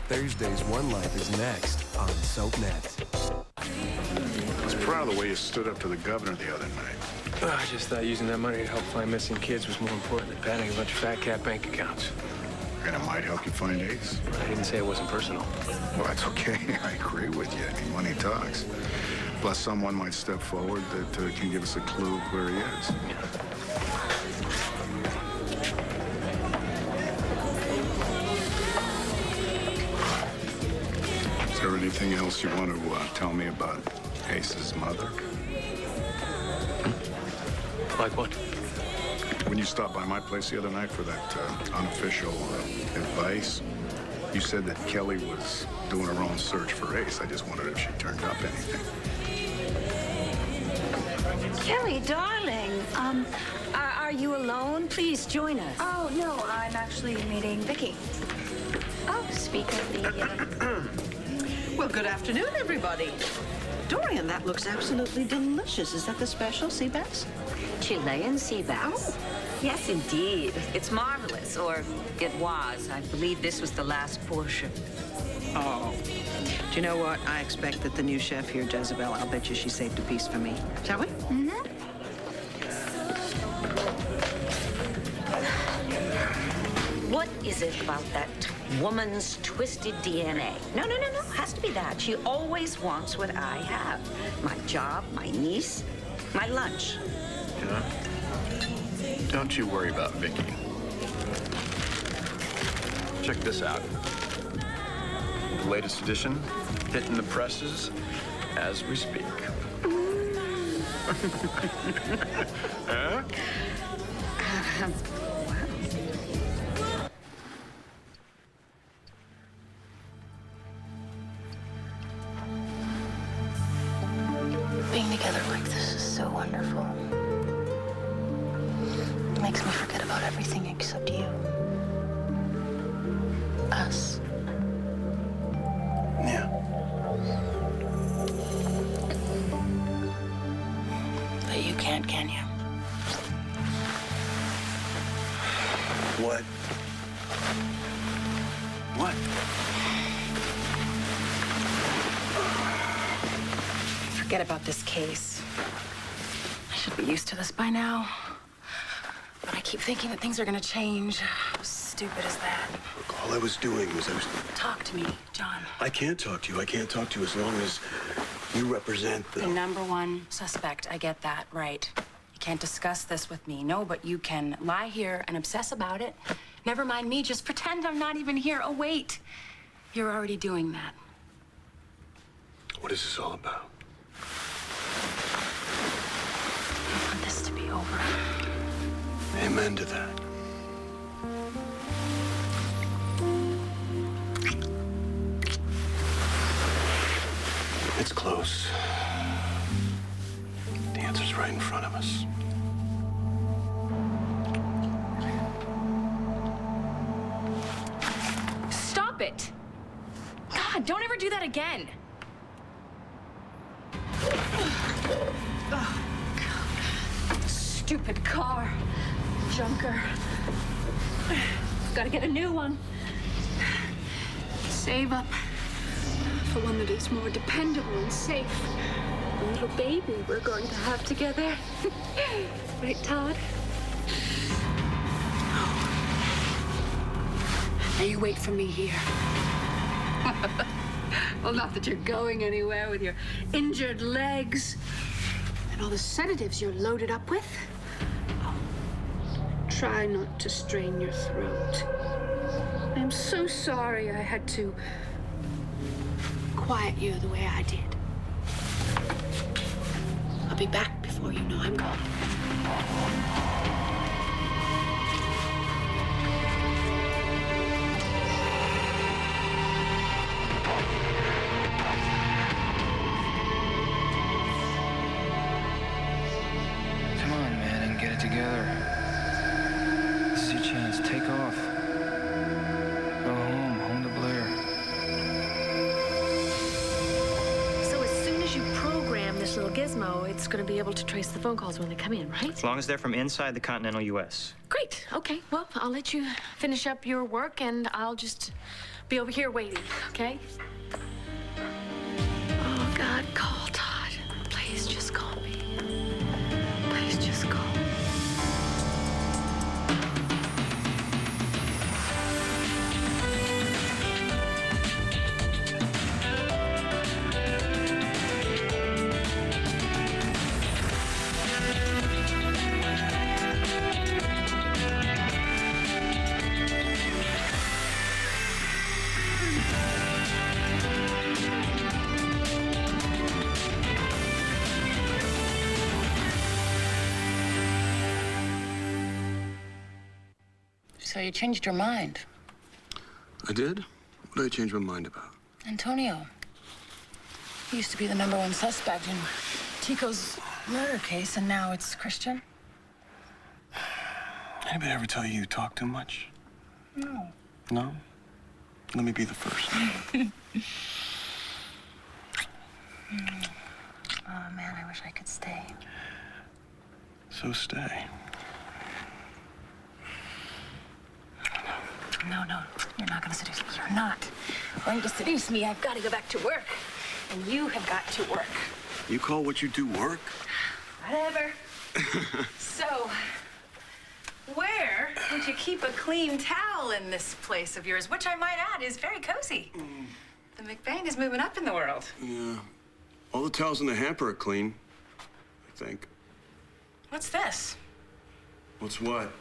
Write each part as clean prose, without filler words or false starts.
Thursdays, One Life is next on SoapNet. I was proud of the way you stood up to the governor the other night. I just thought using that money to help find missing kids was more important than padding a bunch of fat cat bank accounts. And it might help you find Ace. I didn't say it wasn't personal. Well, that's okay. I agree with you. I mean, money talks. Plus, someone might step forward that can give us a clue where he is. Is there anything else you want to tell me about Ace's mother? Like what? When you stopped by my place the other night for that unofficial advice, you said that Kelly was doing her own search for Ace. I just wondered if she turned up anything. Kelly, darling, are you alone? Please join us. Oh, no, I'm actually meeting Vicky. Oh, speak of the... Well, good afternoon, everybody. Dorian, that looks absolutely delicious. Is that the special sea bass? Chilean sea bass. Oh. Yes, indeed. It's marvelous, or it was. I believe this was the last portion. Oh. Do you know what? I expect that the new chef here, Jezebel, I'll bet you she saved a piece for me. Shall we? Mm-hmm. What is it about that woman's twisted DNA? No. Has to be that. She always wants what I have. My job, my niece, my lunch. Yeah. Don't you worry about Vicky. Check this out. The latest edition, hitting the presses as we speak. Huh? Being together like this is so wonderful. It makes me forget about everything except you. Us. Yeah. But you can't, can you? What? What? Forget about this case. I should be used to this by now. But I keep thinking that things are gonna change. How stupid is that? Look, all I was doing was Talk to me, John. I can't talk to you. I can't talk to you as long as you represent The number one suspect, I get that, right. You can't discuss this with me, no, but you can lie here and obsess about it. Never mind me, just pretend I'm not even here. Oh, wait. You're already doing that. What is this all about? I want this to be over. Amen to that. It's close. The answer's right in front of us. Stop it! God, don't ever do that again. Oh, God. Stupid car. Junker. Gotta get a new one. Save up for one that is more dependable and safe. The little baby we're going to have together. Right, Todd? Now you wait for me here. Well, not that you're going anywhere with your injured legs and all the sedatives you're loaded up with. Oh, try not to strain your throat. I'm so sorry I had to quiet you the way I did. I'll be back before you know I'm gone. Come on, man, and get it together. This is your chance. Take off. Go home to Blair. So as soon as you program this little gizmo, it's going to be able to trace the phone calls when they come in, right? As long as they're from inside the continental U.S. Great. Okay. Well, I'll let you finish up your work, and I'll just Be over here waiting, okay? Oh, God, call Todd. Please just call me. Please just call me. So you changed your mind. I did? What did I change my mind about? Antonio. He used to be the #1 suspect in Tico's murder case, and now it's Christian. Anybody ever tell you talk too much? No. No? Let me be the first. Oh, man, I wish I could stay. So stay. No, you're not gonna seduce me. You're not going to seduce me. I've got to go back to work. And you have got to work. You call what you do work? Whatever. So, where would you keep a clean towel in this place of yours, which I might add is very cozy? The McBain is moving up in the world. Yeah. All the towels in the hamper are clean, I think. What's this? What's what?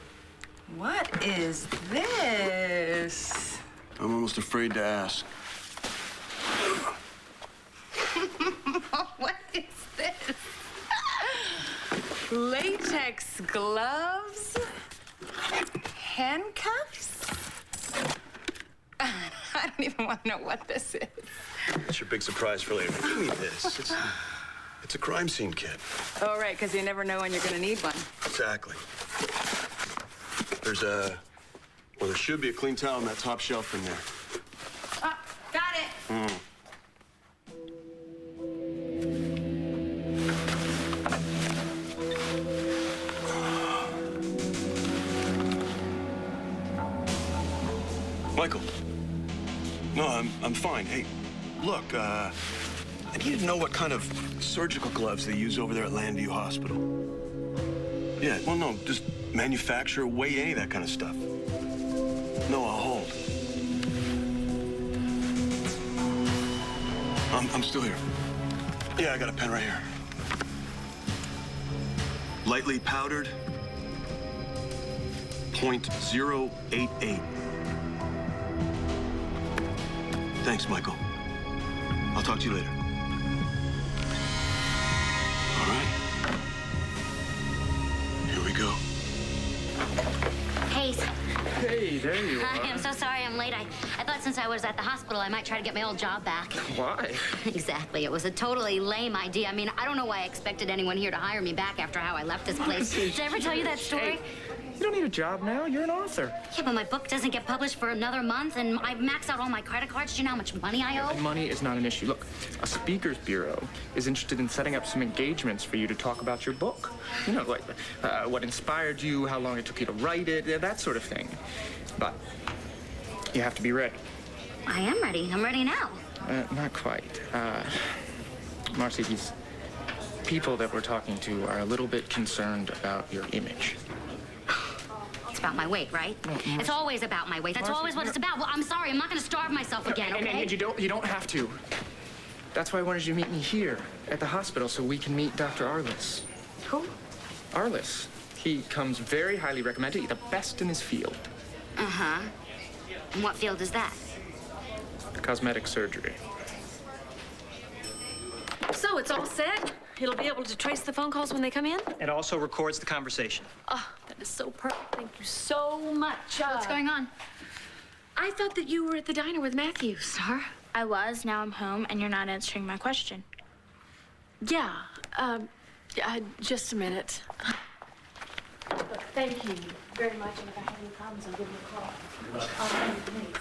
What is this? I'm almost afraid to ask. What is this? Latex gloves? Handcuffs? I don't even want to know what this is. That's your big surprise for later. Give me this. It's a crime scene kit. Oh, right, because you never know when you're going to need one. Exactly. There should be a clean towel on that top shelf in there. Oh, got it. Michael. No, I'm fine. Hey, look, I need to know what kind of surgical gloves they use over there at Landview Hospital. Yeah, well, no, just manufacture, weight, any of that kind of stuff. No, I'll hold. I'm still here. Yeah, I got a pen right here. Lightly powdered, .088. Thanks, Michael. I'll talk to you later. All right. Here we go. Hey. Hey, there you are. Hi, I'm so sorry I'm late. I thought since I was at the hospital, I might try to get my old job back. Why? Exactly. It was a totally lame idea. I mean, I don't know why I expected anyone here to hire me back after how I left this place. Did I ever tell you that story? Hey, you don't need a job now. You're an author. Yeah, but my book doesn't get published for another month, and I've maxed out all my credit cards. Do you know how much money I owe? Money is not an issue. Look, a speakers bureau is interested in setting up some engagements for you to talk about your book. You know, like what inspired you, how long it took you to write it, that sort of thing. But you have to be ready. I am ready. I'm ready now. Not quite. Marcy, these people that we're talking to are a little bit concerned about your image. It's about my weight, right? No, it's always about my weight. That's Marcy, always what it's about. Well, I'm sorry. I'm not going to starve myself again, okay? And you don't have to. That's why I wanted you to meet me here at the hospital so we can meet Dr. Arliss. Who? Arliss. He comes very highly recommended. The best in his field. Uh-huh. And what field is that? Cosmetic surgery. So it's all set? It'll be able to trace the phone calls when they come in? It also records the conversation. Oh, that is so perfect. Thank you so much. What's going on? I thought that you were at the diner with Matthew, Star. I was. Now I'm home, and you're not answering my question. Yeah, just a minute. Look, thank you very much, and if I have any problems, I'll give you a call. Please.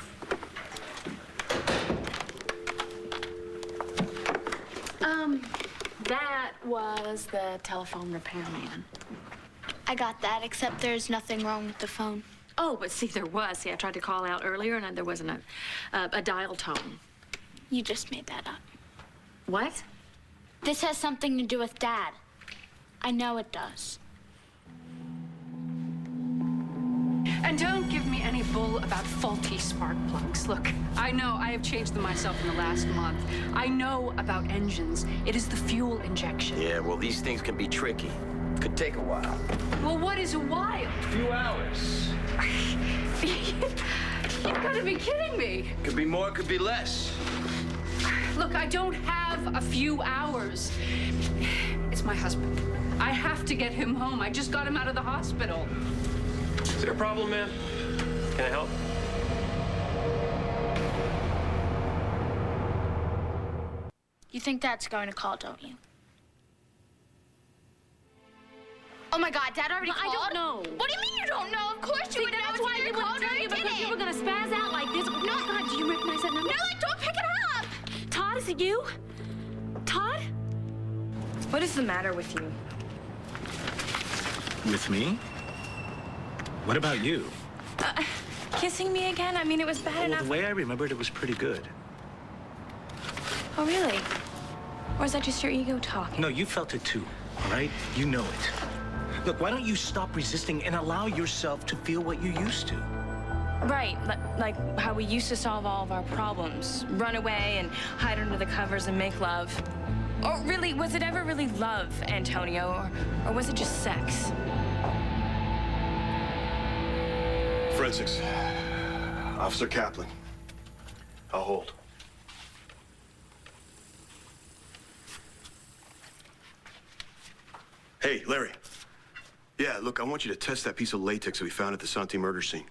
That was the telephone repairman. I got that, except there's nothing wrong with the phone. Oh, but see, there was. See, I tried to call out earlier, and there wasn't a dial tone. You just made that up. What? This has something to do with Dad. I know it does. And don't give me any bull about faulty spark plugs. Look, I know I have changed them myself in the last month. I know about engines. It is the fuel injection. Yeah, well, these things can be tricky. Could take a while. Well, what is a while? A few hours. You've got to be kidding me. Could be more, could be less. Look, I don't have a few hours. It's my husband. I have to get him home. I just got him out of the hospital. Is there a problem, ma'am? Can I help? You think Dad's going to call, don't you? Oh my God, Dad already called? I don't know. What do you mean you don't know? Of course you would know. That's why I wouldn't tell you, because you were gonna spaz out like this. No, God, do you recognize that number? No, don't pick it up! Todd, is it you? Todd? What is the matter with you? With me? What about you? Kissing me again? I mean, it was bad Well, enough. the way I remembered it was pretty good. Oh, really? Or is that just your ego talking? No, you felt it too, all right? You know it. Look, why don't you stop resisting and allow yourself to feel what you used to? Right, like how we used to solve all of our problems. Run away and hide under the covers and make love. Or really, was it ever really love, Antonio? Or was it just sex? Forensics. Officer Kaplan. I'll hold. Hey, Larry. Yeah, look, I want you to test that piece of latex that we found at the Santi murder scene.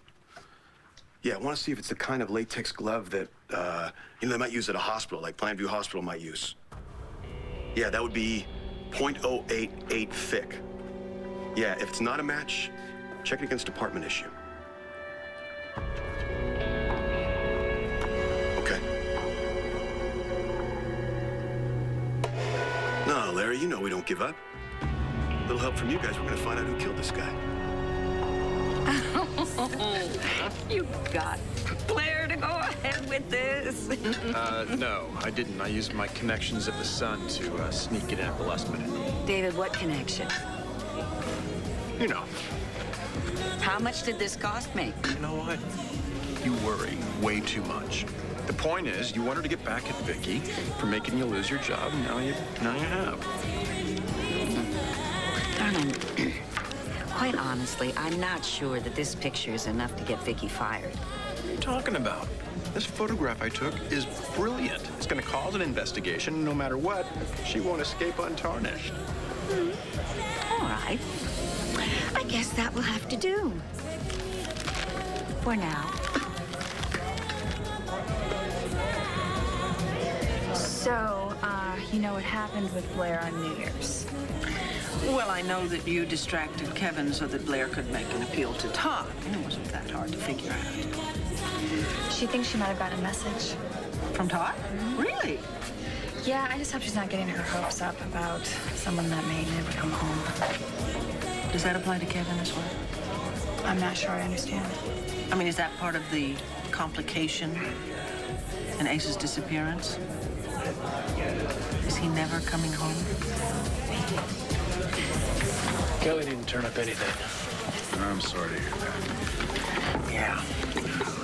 Yeah, I want to see if it's the kind of latex glove that, they might use at a hospital, like Plainview Hospital might use. Yeah, that would be .088 thick. Yeah, if it's not a match, check it against department issue. Okay. No, Larry, you know we don't give up. A little help from you guys, we're gonna find out who killed this guy. You got Blair to go ahead with this. No, I didn't. I used my connections at the Sun to sneak it in at the last minute. David, what connection? You know. How much did this cost me? You know what? You worry way too much. The point is, you wanted to get back at Vicky for making you lose your job, and now you have. Darling, quite honestly, I'm not sure that this picture is enough to get Vicky fired. What are you talking about? This photograph I took is brilliant. It's going to cause an investigation, and no matter what, she won't escape untarnished. All right. I guess that will have to do. For now. So, you know what happened with Blair on New Year's? Well, I know that you distracted Kevin so that Blair could make an appeal to Todd. It wasn't that hard to figure out. She thinks she might have gotten a message. From Todd? Really? Yeah, I just hope she's not getting her hopes up about someone that may never come home. Does that apply to Kevin as well? I'm not sure I understand. I mean, is that part of the complication in Ace's disappearance? Is he never coming home? Kelly didn't turn up anything. I'm sorry to hear that. Yeah,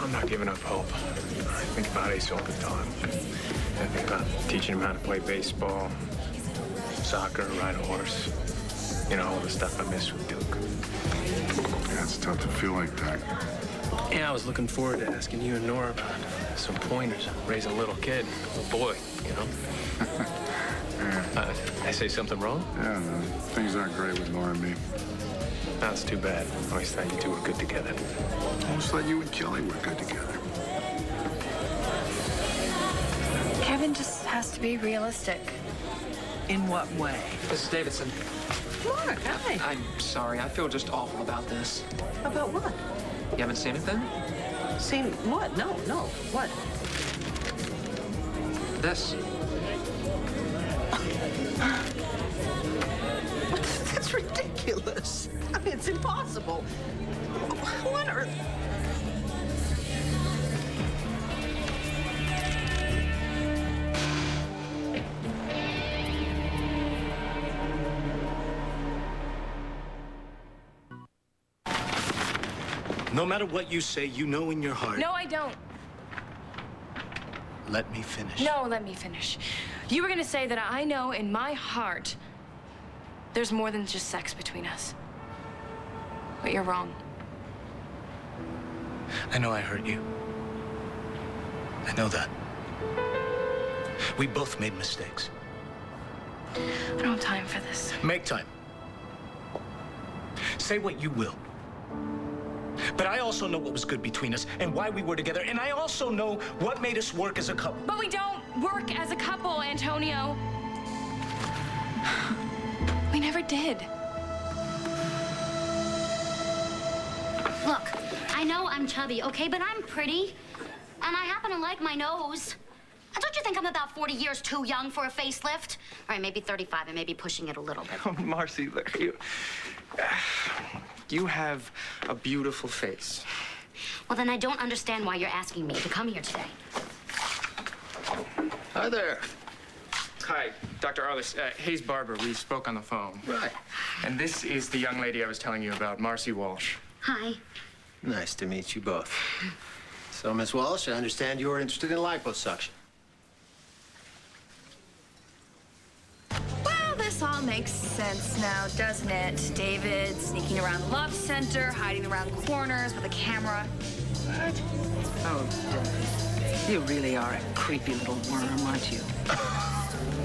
I'm not giving up hope. I think about Ace all the time. I think about teaching him how to play baseball, soccer, ride a horse. You know, all the stuff I miss with Duke. Yeah, it's tough to feel like that. Yeah, I was looking forward to asking you and Nora about some pointers, raising a little kid, a boy, you know? I say something wrong? Yeah, no, things aren't great with Nora and me. That's too bad. I always thought you two were good together. I always thought you and Kelly were good together. Kevin just has to be realistic. In what way? Mrs. Davidson. Mark, hi. I'm sorry. I feel just awful about this. About what? You haven't seen anything? Seen what? No. What? This. That's ridiculous. I mean, It's impossible. Who on earth? No matter what you say, you know in your heart. No, I don't. Let me finish. No, let me finish. You were gonna say that I know in my heart there's more than just sex between us. But you're wrong. I know I hurt you. I know that. We both made mistakes. I don't have time for this. Make time. Say what you will. But I also know what was good between us and why we were together. And I also know what made us work as a couple. But we don't work as a couple, Antonio. We never did. Look, I know I'm chubby, okay? But I'm pretty. And I happen to like my nose. And don't you think I'm about 40 years too young for a facelift? All right, maybe 35 and maybe pushing it a little bit. Oh, Marcy, look, you have a beautiful face. Well, then I don't understand why you're asking me to come here today. Hi there. Hi, Dr. Arliss. Hayes Barber. We spoke on the phone. Right. And this is the young lady I was telling you about, Marcy Walsh. Hi. Nice to meet you both. So, Miss Walsh, I understand you're interested in liposuction. Well, this all makes sense now, doesn't it? David sneaking around the love center, hiding around corners with a camera. What? Oh, you really are a creepy little worm, aren't you?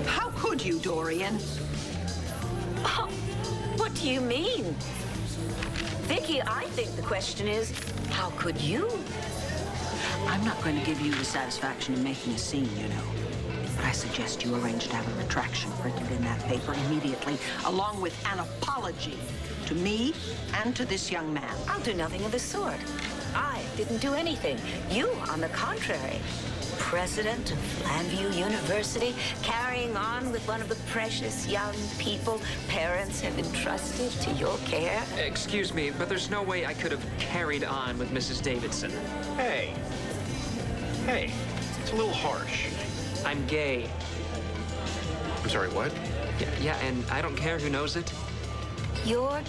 How could you, Dorian? Oh, what do you mean? Vicky, I think the question is, how could you? I'm not going to give you the satisfaction of making a scene, you know. But I suggest you arrange to have a retraction printed in that paper immediately, along with an apology to me and to this young man. I'll do nothing of the sort. I didn't do anything. You, on the contrary. President of Landview University, carrying on with one of the precious young people parents have entrusted to your care. Excuse me, but there's no way I could have carried on with Mrs. Davidson. Hey. Hey, it's a little harsh. I'm gay. I'm sorry, what? Yeah, and I don't care who knows it. You're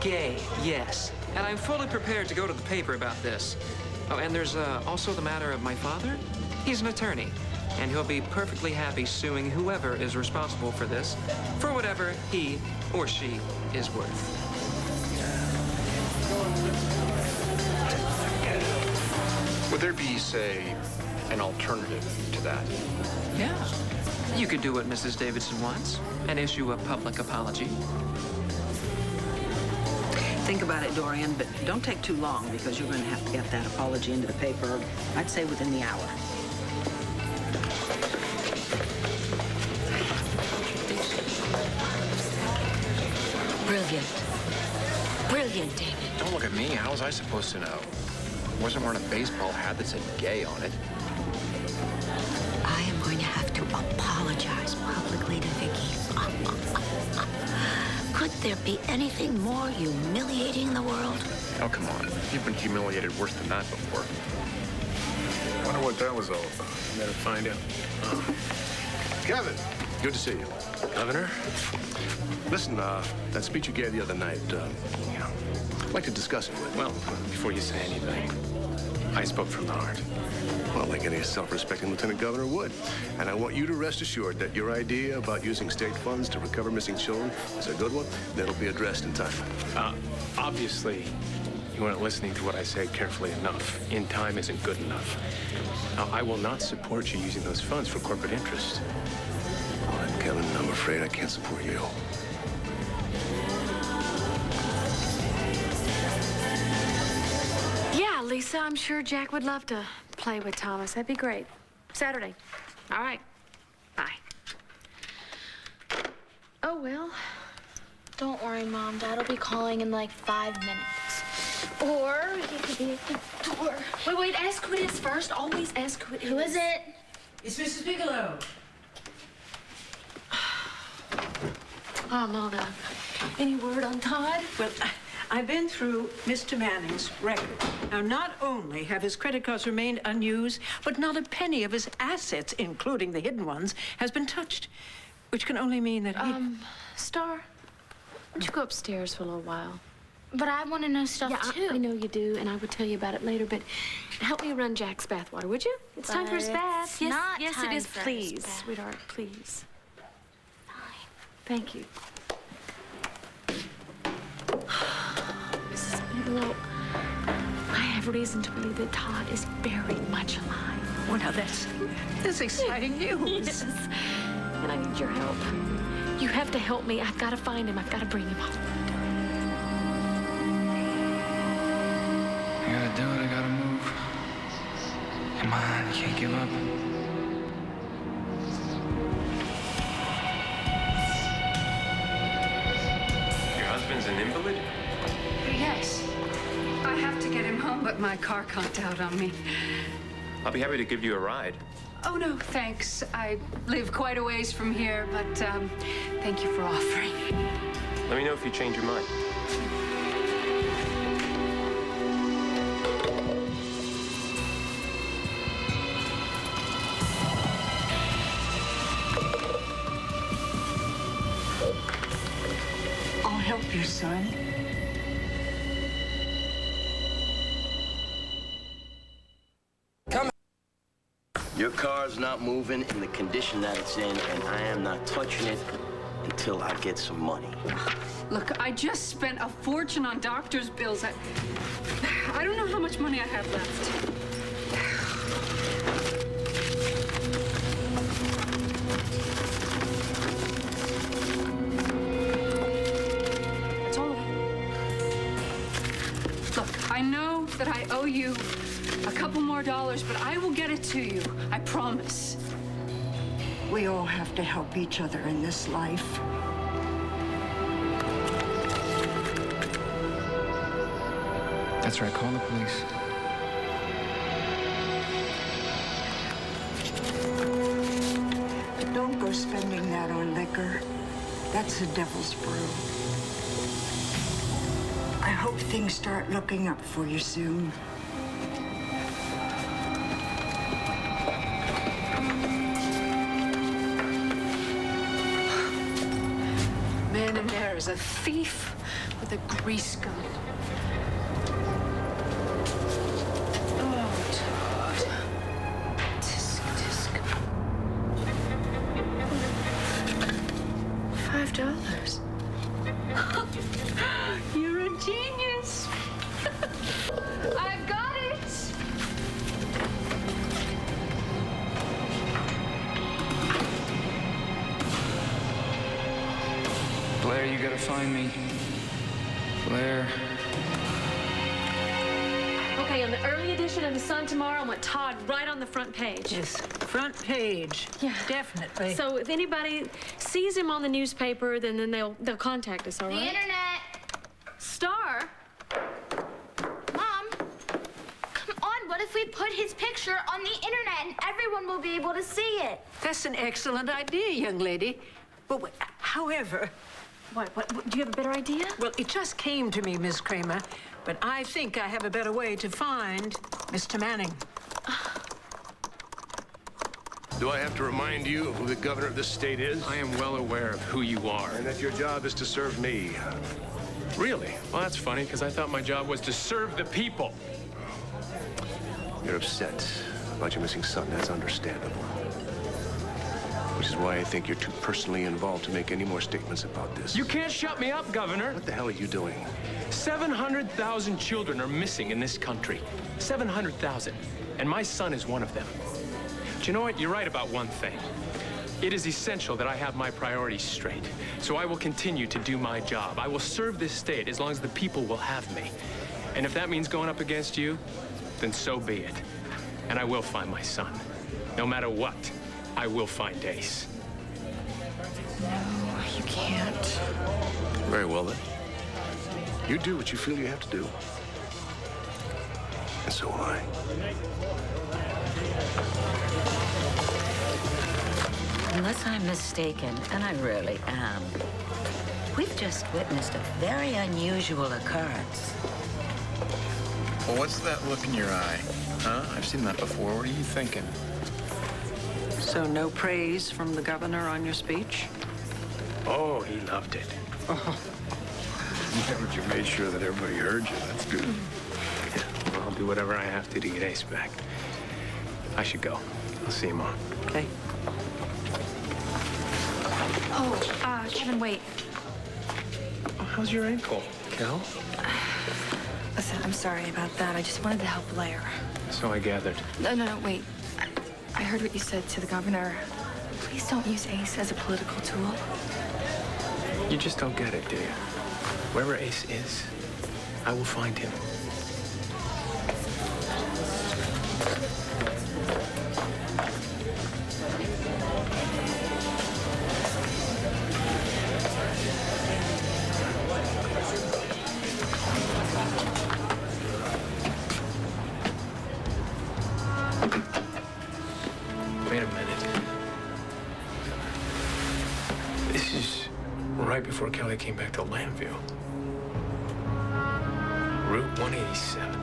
gay, yes. And I'm fully prepared to go to the paper about this. Oh, and there's also the matter of my father. He's an attorney, and he'll be perfectly happy suing whoever is responsible for this for whatever he or she is worth. Would there be, say, an alternative to that? Yeah. You could do what Mrs. Davidson wants and issue a public apology. Think about it, Dorian, but don't take too long because you're going to have to get that apology into the paper, I'd say within the hour. brilliant. Brilliant, David. Don't look at me. How was I supposed to know? I wasn't wearing a baseball hat that said gay on it. I am going to have to apologize publicly to Vicky. Could there be anything more humiliating in the world? Oh, come on. You've been humiliated worse than that before. I wonder what that was all about. Better find out. Kevin, good to see you. Governor? Listen, that speech you gave the other night, I'd like to discuss it with you. Well, before you say anything, I spoke from the heart. Well, like any self-respecting lieutenant governor would. And I want you to rest assured that your idea about using state funds to recover missing children is a good one. That'll be addressed in time. Obviously, you weren't listening to what I said carefully enough. In time isn't good enough. Now, I will not support you using those funds for corporate interest. All right, Kevin, I'm afraid I can't support you. Yeah, Lisa, I'm sure Jack would love to play with Thomas. That'd be great. Saturday. All right. Bye. Oh, well. Don't worry, Mom. Dad'll be calling in like 5 minutes. Or he could be at the door. Wait, ask who it is first. Always ask who it is. Who is it? It's Mrs. Bigelow. Oh, Mona. Any word on Todd? Well, I've been through Mr. Manning's record. Now, not only have his credit cards remained unused, but not a penny of his assets, including the hidden ones, has been touched. Which can only mean that he... Star, why don't you go upstairs for a little while? But I want to know stuff, too. I know you do, and I would tell you about it later, but help me run Jack's bathwater, would you? It's time for his bath. Yes, not yes, time it is. for his Please, bath. sweetheart, please. Thank you. Mrs. Bigelow, I have reason to believe that Todd is very much alive. Well, now that's exciting news. Yes, and I need your help. You have to help me. I've got to find him. I've got to bring him home. I gotta do it, I gotta move. Come on, you can't give up. Your husband's an invalid? Yes. I have to get him home, but my car conked out on me. I'll be happy to give you a ride. Oh, no, thanks. I live quite a ways from here, but thank you for offering. Let me know if you change your mind. I'll help you, son. Your car's not moving in the condition that it's in, and I am not touching it until I get some money. Look, I just spent a fortune on doctor's bills. I don't know how much money I have left. That's all of it. Look, I know that I owe you a couple more dollars, but I will get it to you. I promise. We all have to help each other in this life. That's right, call the police. But don't go spending that on liquor. That's the devil's brew. I hope things start looking up for you soon. Man in there is a thief with a grease gun. Oh, Todd. Tisk, tisk. $5. You're a genius. I've got it. Blair, you gotta find me. Blair. Okay, on the early edition of the Sun tomorrow, I want Todd right on the front page. Yes, front page. Yeah, definitely. So if anybody sees him on the newspaper, then they'll contact us. All The right? internet. Star. Mom, come on. What if we put his picture on the internet and everyone will be able to see it? That's an excellent idea, young lady. But however... What, do you have a better idea? Well, it just came to me, Miss Kramer, but I think I have a better way to find Mr. Manning. Do I have to remind you of who the governor of this state is? I am well aware of who you are. And that your job is to serve me. Really? Well, that's funny, because I thought my job was to serve the people. You're upset about your missing son. That's understandable. Which is why I think you're too personally involved to make any more statements about this. You can't shut me up, Governor. What the hell are you doing? 700,000 children are missing in this country. 700,000. And my son is one of them. But you know what? You're right about one thing. It is essential that I have my priorities straight. So I will continue to do my job. I will serve this state as long as the people will have me. And if that means going up against you, then so be it. And I will find my son. No matter what, I will find Ace. No, you can't. Very well, then. You do what you feel you have to do. And so will I. Unless I'm mistaken, and I really am, We've just witnessed a very unusual occurrence. Well, what's that look in your eye? Huh? I've seen that before. What are you thinking? So no praise from the governor on your speech? Oh, he loved it. Yeah, but you made sure that everybody heard you. That's good. Yeah, well, I'll do whatever I have to get Ace back. I should go. I'll see you, Mom. Okay. Oh, Kevin, wait. Oh, how's your ankle, Kel? Listen, I'm sorry about that. I just wanted to help Blair. So I gathered. No, wait. I heard what you said to the governor. Please don't use Ace as a political tool. You just don't get it, do you? Wherever Ace is, I will find him. Wait a minute. This is right before Kelly came back to Lambview. Route 187.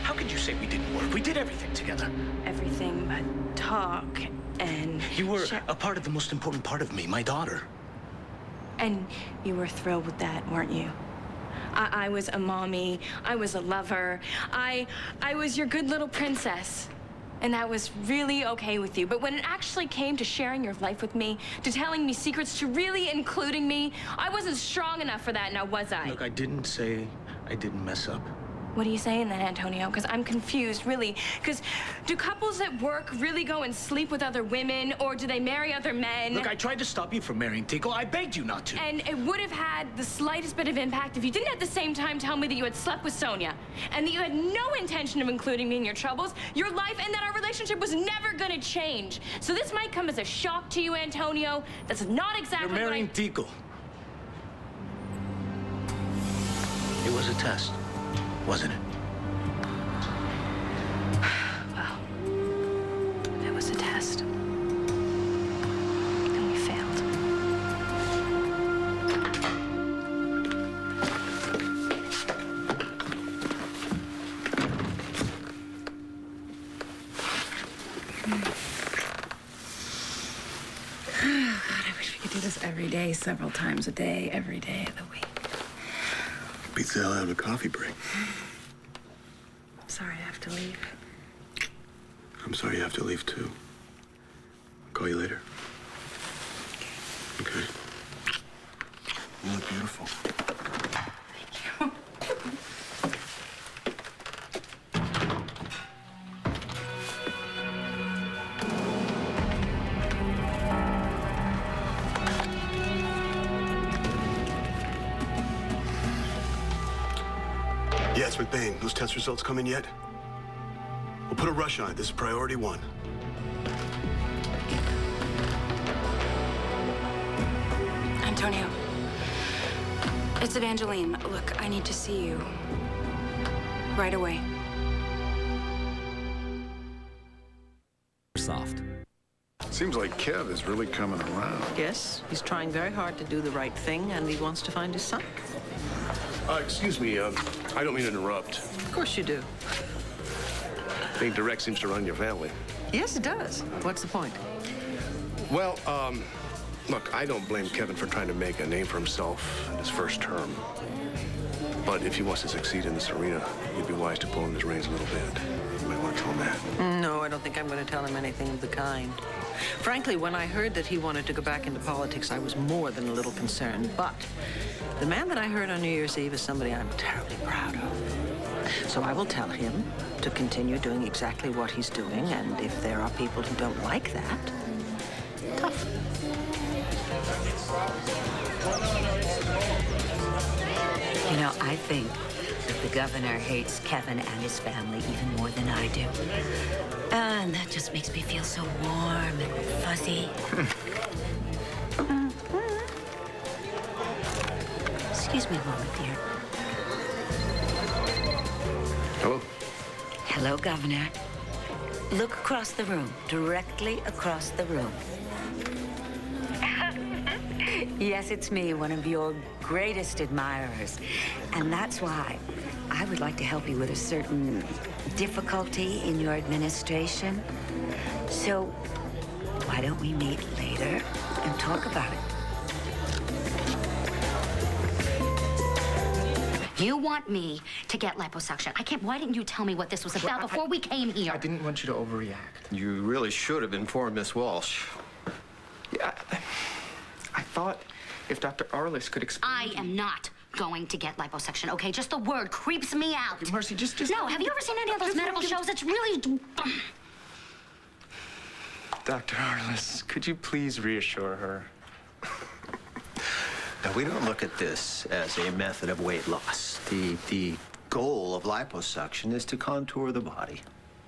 How could you say we didn't work? We did everything together. Everything but talk and... You were a part of the most important part of me, my daughter. And you were thrilled with that, weren't you? I was a mommy. I was a lover. I was your good little princess. And that was really okay with you. But when it actually came to sharing your life with me, to telling me secrets, to really including me, I wasn't strong enough for that, now was I? Look, I didn't say I didn't mess up. What are you saying then, Antonio? Because I'm confused, really. Because do couples at work really go and sleep with other women, or do they marry other men? Look, I tried to stop you from marrying Tico. I begged you not to. And it would have had the slightest bit of impact if you didn't at the same time tell me that you had slept with Sonia, and that you had no intention of including me in your troubles, your life, and that our relationship was never gonna change. So this might come as a shock to you, Antonio. That's not exactly You're marrying Tico. It was a test, wasn't it? Well, it was a test. And we failed. Oh, God, I wish we could do this every day, several times a day, every day of the week. Beats the hell out of a coffee break. I'm sorry I have to leave. I'm sorry you have to leave, too. I'll call you later. Okay. You look beautiful. Yes, McBain. Those test results come in yet? We'll put a rush on it. This is priority one. Antonio, it's Evangeline. Look, I need to see you right away. Soft. Seems like Kev is really coming around. Yes, he's trying very hard to do the right thing, and he wants to find his son. Excuse me, I don't mean to interrupt. Of course you do. Being direct seems to run your family. Yes, it does. What's the point? Well, look, I don't blame Kevin for trying to make a name for himself in his first term. But if he wants to succeed in this arena, you'd be wise to pull in his reins a little bit. You might want to tell him that. No, I don't think I'm going to tell him anything of the kind. Frankly, when I heard that he wanted to go back into politics, I was more than a little concerned. But the man that I heard on New Year's Eve is somebody I'm terribly proud of. So I will tell him to continue doing exactly what he's doing, and if there are people who don't like that, tough. You know, I think that the governor hates Kevin and his family even more than I do. And that just makes me feel so warm and fuzzy. Excuse me a moment, dear. Hello, Governor. Look across the room, directly across the room. Yes, it's me, one of your greatest admirers. And that's why I would like to help you with a certain difficulty in your administration. So why don't we meet later and talk about it? You want me to get liposuction. I can't. Why didn't you tell me what this was about before we came here? I didn't want you to overreact. You really should have informed Miss Walsh. Yeah, I thought if Dr. Arliss could explain... I am not going to get liposuction, okay? Just the word creeps me out. Okay, Marcy, just... No, have you ever seen any of those medical shows? It's really... Dr. Arliss, could you please reassure her? Now, we don't look at this as a method of weight loss. The goal of liposuction is to contour the body.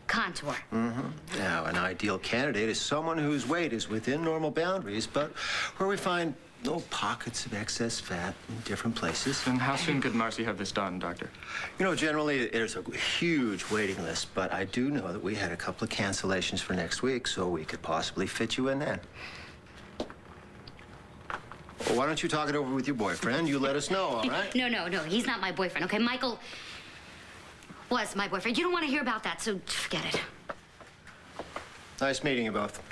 Contour. Mm-hmm. Now, an ideal candidate is someone whose weight is within normal boundaries, but where we find little pockets of excess fat in different places. And how soon could Marcy have this done, Doctor? You know, generally, there's a huge waiting list, but I do know that we had a couple of cancellations for next week, so we could possibly fit you in then. Well, why don't you talk it over with your boyfriend? You let us know, all right? No. He's not my boyfriend, okay? Michael was my boyfriend. You don't want to hear about that, so forget it. Nice meeting you both.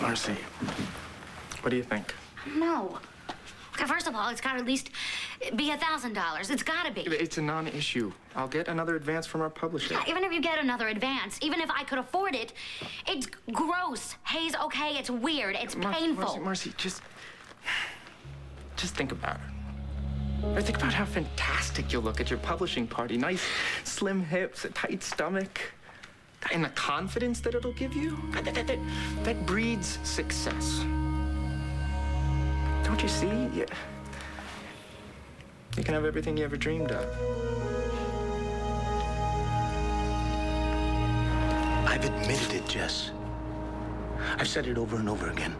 Marcy, what do you think? No. Okay, first of all, it's got to at least be $1,000. It's got to be. It's a non-issue. I'll get another advance from our publisher. Yeah, even if you get another advance, even if I could afford it, it's gross. Hayes, okay, it's weird. It's painful. Marcy, just think about it. Think about how fantastic you'll look at your publishing party. Nice, slim hips, a tight stomach. And the confidence that it'll give you, that breeds success. Don't you see? You can have everything you ever dreamed of. I've admitted it, Jess. I've said it over and over again.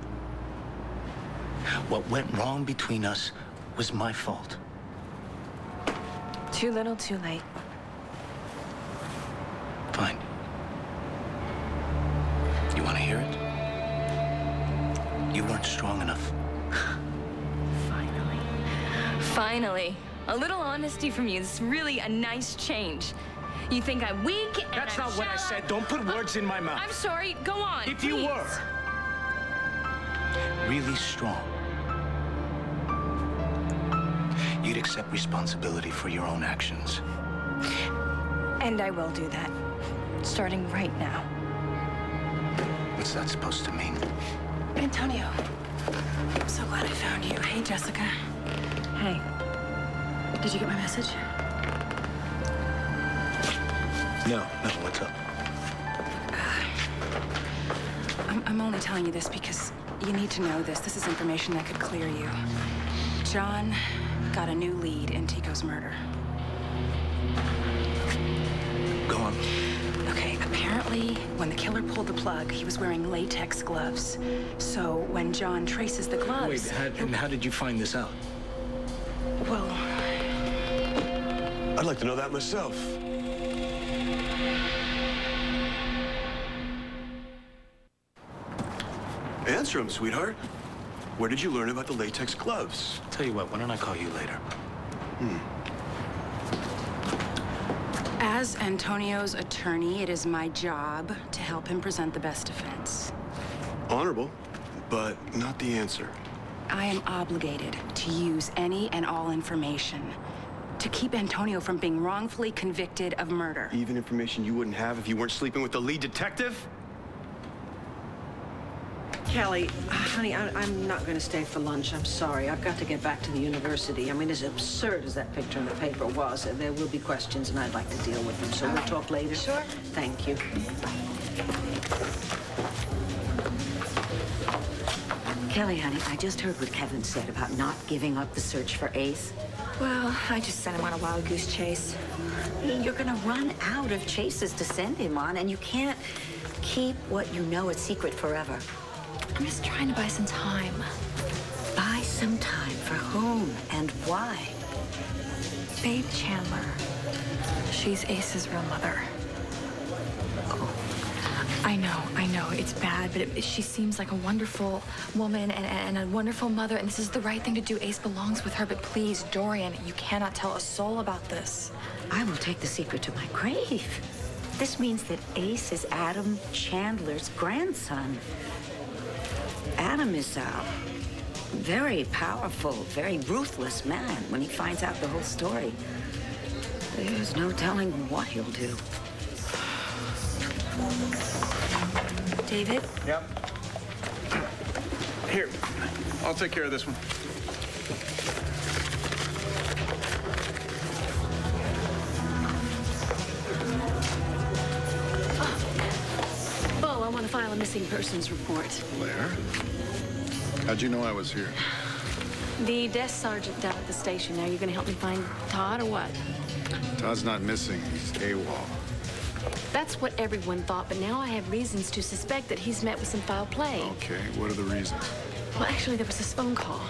What went wrong between us was my fault. Too little, too late. Fine. You want to hear it? You weren't strong enough. Finally. A little honesty from you. This is really a nice change. You think I'm weak and That's I'm not what I shallow. said. Don't put words in my mouth. I'm sorry. Go on. If you please. were really strong, you'd accept responsibility for your own actions. And I will do that. Starting right now. What's that supposed to mean? Antonio, I'm so glad I found you. Hey, Jessica. Hey. Did you get my message? No, what's up? I'm only telling you this because you need to know this. This is information that could clear you. John got a new lead in Tico's murder. Go on. Okay, apparently, when the killer pulled the plug, he was wearing latex gloves. So when John traces the gloves... Wait, how did you find this out? Well... I'd like to know that myself. Answer him, sweetheart. Where did you learn about the latex gloves? Tell you what, why don't I call you later? As Antonio's attorney, it is my job to help him present the best defense. Honorable, but not the answer. I am obligated to use any and all information to keep Antonio from being wrongfully convicted of murder. Even information you wouldn't have if you weren't sleeping with the lead detective? Kelly, honey, I'm not going to stay for lunch. I'm sorry. I've got to get back to the university. I mean, as absurd as that picture in the paper was, there will be questions, and I'd like to deal with them. So we'll talk later. Sure. Thank you. Kelly, honey, I just heard what Kevin said about not giving up the search for Ace. Well, I just sent him on a wild goose chase. You're gonna run out of chases to send him on, and you can't keep what you know a secret forever. I'm just trying to buy some time. Buy some time for whom and why? Babe Chandler. She's Ace's real mother. I know, it's bad, but she seems like a wonderful woman and a wonderful mother, and this is the right thing to do. Ace belongs with her, but please, Dorian, you cannot tell a soul about this. I will take the secret to my grave. This means that Ace is Adam Chandler's grandson. Adam is a very powerful, very ruthless man when he finds out the whole story. There's no telling what he'll do. David? Yep. Here, I'll take care of this one. Bo, I want to file a missing persons report. Blair? How'd you know I was here? The desk sergeant down at the station. Now, you going to help me find Todd or what? Todd's not missing. He's AWOL. That's what everyone thought, but now I have reasons to suspect that he's met with some foul play. Okay, what are the reasons? Well, actually, there was this phone call.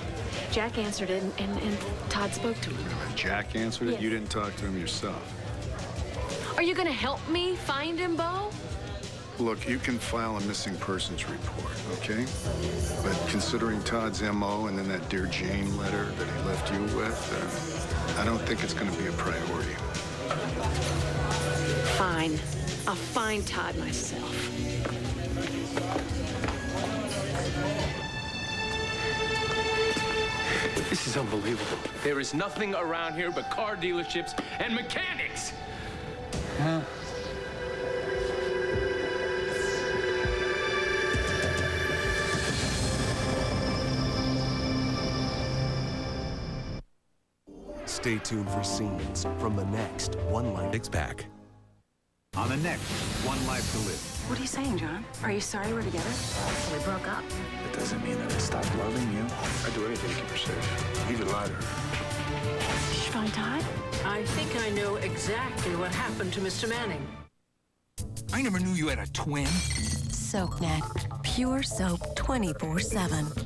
Jack answered it, and Todd spoke to him. Jack answered it? Yes. You didn't talk to him yourself. Are you going to help me find him, Bo? Look, you can file a missing persons report, okay? But considering Todd's M.O. and then that Dear Jane letter that he left you with, I don't think it's going to be a priority. Fine. I'll find Todd myself. This is unbelievable. There is nothing around here but car dealerships and mechanics. Huh? Stay tuned for scenes from the next One Life Back. On the next One Life to Live. What are you saying, John? Are you sorry we're together? So we broke up. It doesn't mean that I stopped loving you. I'd do anything to keep her safe. You even lie to her. Did you find Todd? I think I know exactly what happened to Mr. Manning. I never knew you had a twin. SoapNet. Pure soap 24/7.